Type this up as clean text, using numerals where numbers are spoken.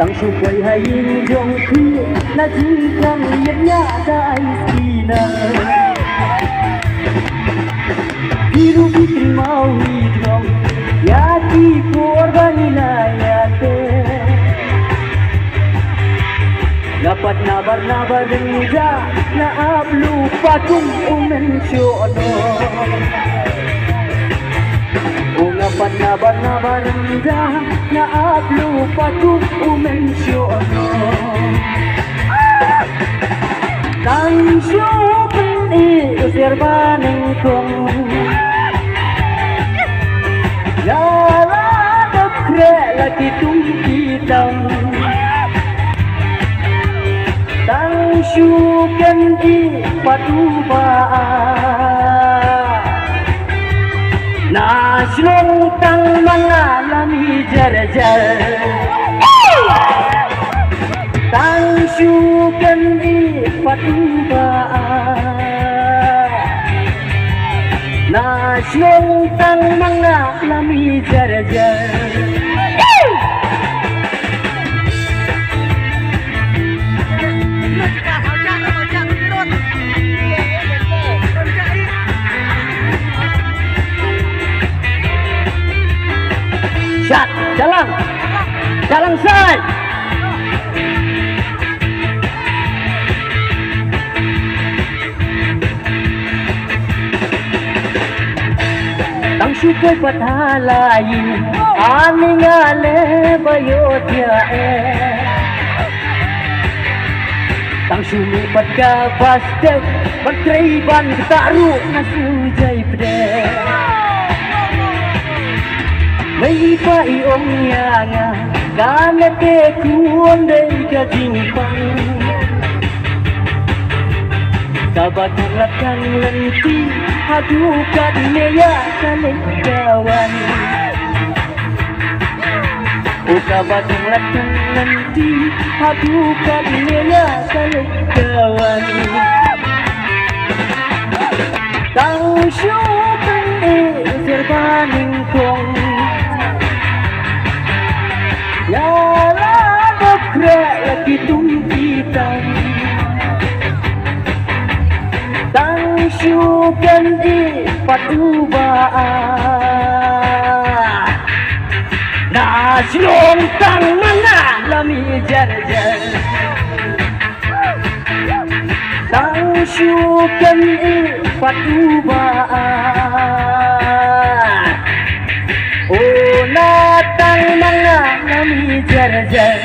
Tang sukai hain jong khi na jingkang yenya dai sina biru bitri mau hidrong ya ki korban inayate dapat nabar renja na ablu patung umen shono dapat nabar renja na ablu patung umen shono tang syupen usir baneng kong yala dekre lagi tumpi tam tang syupen patuba naslong tang mangalami jar-jar tang syupen patuba naslong tang mangalami jar-jar Shot, jalan side. Tang sukai pathalai, aning ale bayotya tang sumi patga bastek, bertrai ban taru nasujai pde. May paiong yanga Ganate kuonday kajimpang Kabatangat kang lanti Hadukat neya kaligkawan O kabatangat kang lanti Hadukat neya kaligkawan Tang syupen serbaning kong yala dekre lagi tumpitan tang syukan patuba naslong tang mangalami jar-jar tang syukan patuba oh natang mangalami jar-jar